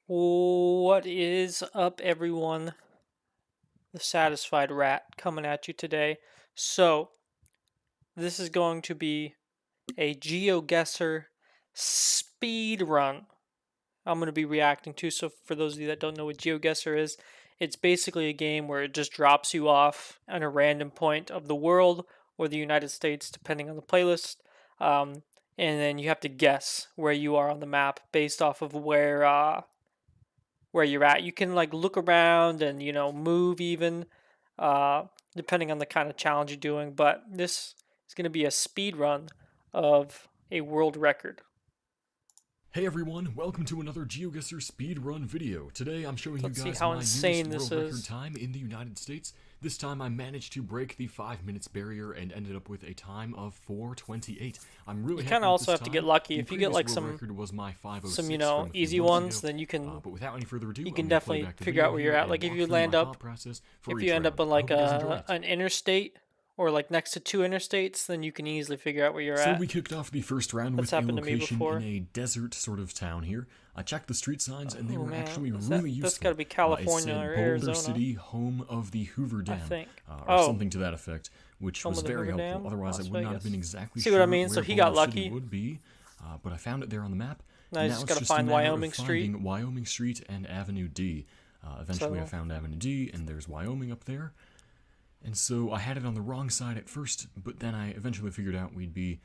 What is up, everyone? The Satisfied Rat coming at you today. So, this is going to be a GeoGuessr speed run I'm going to be reacting to. So, for those of you that don't know what GeoGuessr is, it's basically a game where it just drops you off at a random point of the world or the United States, depending on the playlist. And then you have to guess where you are on the map based off of where you're at. You can like look around and move even, depending on the kind of challenge you're doing. But this is going to be a speed run of a world record. Hey everyone, welcome to another GeoGuessr speedrun video. Today I'm showing Let's you see guys how my insane newest this world record is. time in the United States. This time I managed to break the 5 minutes barrier and ended up with a time of 4:28. I'm really You happy kind of with also this have to get time. lucky. The If you get previous like world some record was my 5:06 from a few easy months ones, ago. then you can But without any further ado, you I'm can going to play definitely back the figure out video where here you're at. and Like if walk you through my land thought up, process for if each you end round. up on I like hope you guys enjoy it. an interstate or like next to two interstates, then you can easily figure out where you're So at. we kicked off the first round That's with a happened to me location in before. a desert sort of town here. I checked the street signs and they Oh were man, actually is really that's got to useful. be It California or said Boulder Arizona, City, home of the Hoover I Dam, think. or Oh, something to that effect, which home was of the very Hoover helpful. Dam, Otherwise, I Las would not have been Vegas. exactly See what I sure mean? where So he got Boulder City lucky. would be, but I found it there on the map. Now And I now just it's gotta just a find matter Wyoming of Street. finding Wyoming Street and Avenue D. Eventually, I So found Avenue D, and there's Wyoming up there. And so I had it on the wrong side at first, but then I eventually figured out we'd be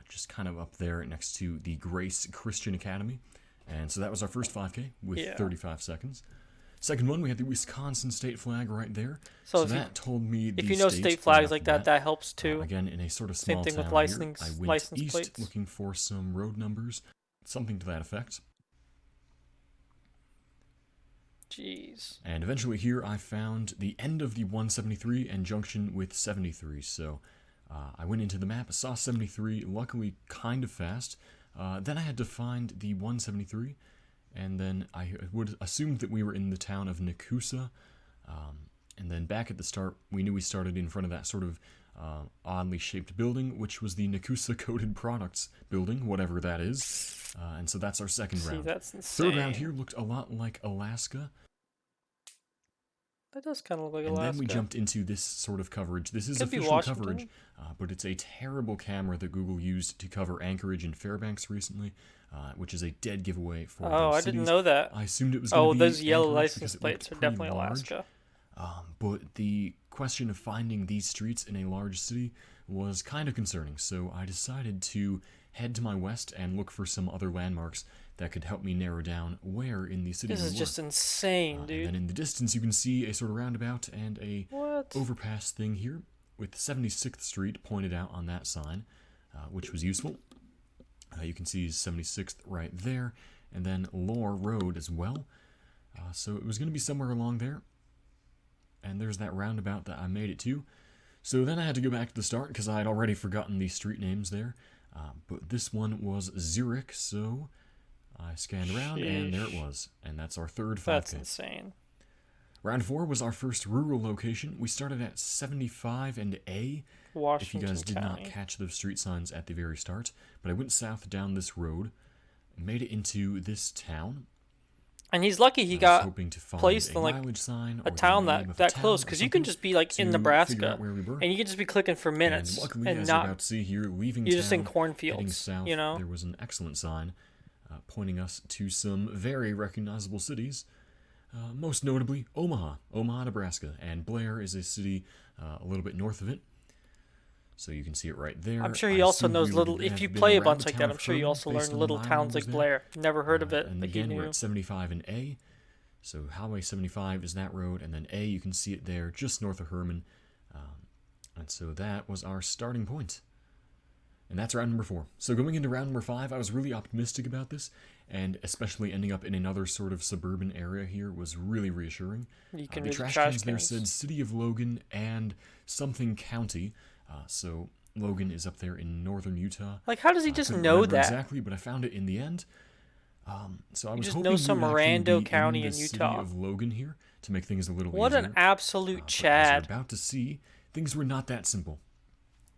just kind of up there next to the Grace Christian Academy. And so that was our first 5K with yeah. 35 seconds. Second one, we had the Wisconsin state flag right there. So So that told me the if you know state right flags off like the that, bat. that helps too. Again, in a sort of Same small thing with town here, I went license east plates. looking for some road numbers, something to that effect. Jeez. And eventually here I found the end of the 173 and junction with 73. So I went into the map, saw 73, luckily kind of fast. Then I had to find the 173, and then I would assume that we were in the town of Nakusa. And then back at the start, we knew we started in front of that sort of oddly shaped building, which was the Nakusa Coated Products building, whatever that is. And so that's our second round. That's insane. Third round here looked a lot like Alaska. That does kind of look like and Alaska. then we jumped into this sort of coverage. This is Could be official coverage, Washington. but it's a terrible camera that Google used to cover Anchorage and Fairbanks recently, which is a dead giveaway for Oh, those I cities. didn't know that. I assumed it was going to be those yellow Anchorage license because it plates looked are pretty definitely large. Alaska. But the question of finding these streets in a large city was kind of concerning, so I decided to head to my west and look for some other landmarks that could help me narrow down where in the city This is just insane, dude. And then in the distance you can see a sort of roundabout and a overpass thing here with 76th Street pointed out on that sign, which was useful. You can see 76th right there, and then Lore Road as well. So it was going to be somewhere along there. And there's that roundabout that I made it to. So then I had to go back to the start because I had already forgotten the street names there. But this one was Zurich, so I scanned around and there it was. And that's our third 5K. That's insane. Round 4 was our first rural location. We started at 75 and A. Washington if you guys did County. not catch the street signs at the very start. But I went south down this road and made it into this town. And he's lucky he got placed in like a town that close, because you can just be like in Nebraska and you can just be clicking for minutes and, luckily, and as not. You're about to see here, leaving you're just in town, cornfields. heading south, you know, there was an excellent sign pointing us to some very recognizable cities. Most notably Omaha, Nebraska, and Blair is a city a little bit north of it. So you can see it right there. I'm sure he also knows little. If you play a bunch like that, I'm sure you also learn little towns like Blair. Never heard of it, and but again, he knew. we're at 75 and A. So Highway 75 is that road, and then A, you can see it there, just north of Herman. And so that was our starting point. And that's round number 4. So going into round number 5, I was really optimistic about this, and especially ending up in another sort of suburban area here was really reassuring. You can the read trash trash cans there said City of Logan and something county. So Logan is up there in northern Utah. Like, how does he just couldn't know remember that? Exactly, but I found it in the end. So I was just hoping know some we would actually rando be county in in the Utah. City of Logan here to make things a little What easier. an absolute But as Chad! you're about to see, things were not that simple.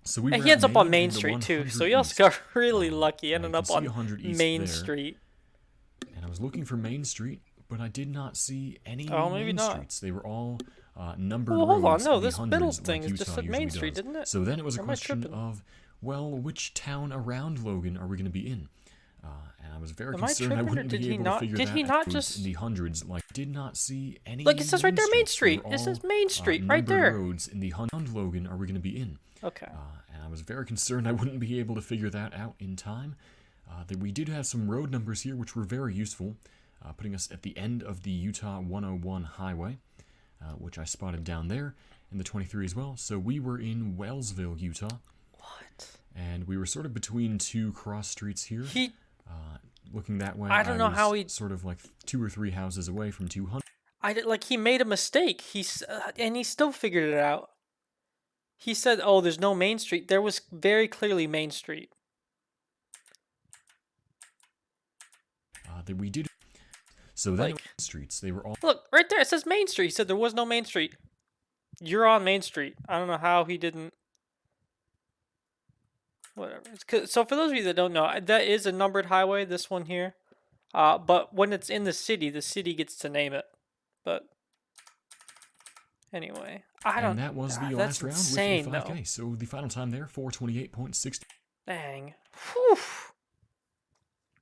So we And were he ends at up on Main Main and Street too, 100 so he also East. got really lucky, you ending can up see on 100 East Main there. Street. And I was looking for Main Street, but I did not see any Oh, maybe main not. streets. They were all numbered Well, hold on. roads No, in the this middle hundreds, thing like is just Utah said Main usually Street, does. didn't it? So then it was a Or am I question tripping? of, well, which town around Logan are we going to be in? And I was very Am I concerned I tripping, or wouldn't did be he able to not? figure Did that he out. not It was in just? the hundreds. Like, did not see any Look, it says right main there, Main streets. They Street. were It all says Main Street right numbered there. roads in the hundred. Logan are we going to be in? Okay. And I was very concerned I wouldn't be able to figure that out in time. That we did have some road numbers here, which were very useful, putting us at the end of the Utah 101 highway, which I spotted down there, and the 23 as well. So we were in Wellsville, Utah. What? And we were sort of between two cross streets here. He. Looking that way, I don't know was how he. sort of like 2 or 3 houses away from 200. I did, like he made a mistake. And he still figured it out. He said, "Oh, there's no Main Street." There was very clearly Main Street. That we did. So then streets, they were all. Look right there. It says Main Street. He said there was no Main Street. You're on Main Street. I don't know how he didn't. Whatever. So for those of you that don't know, that is a numbered highway. This one here. But when it's in the city gets to name it. But anyway, I don't. And that was the last round with a 5K. So the final time there, 4:28.60. Dang. Whew.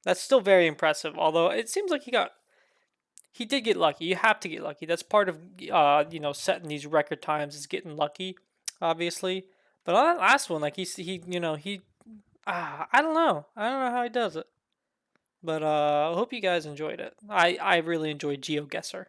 That's still very impressive. Although it seems like he did get lucky. You have to get lucky. That's part of setting these record times is getting lucky, obviously. But on that last one, like I don't know. I don't know how he does it. But I hope you guys enjoyed it. I really enjoyed GeoGuessr.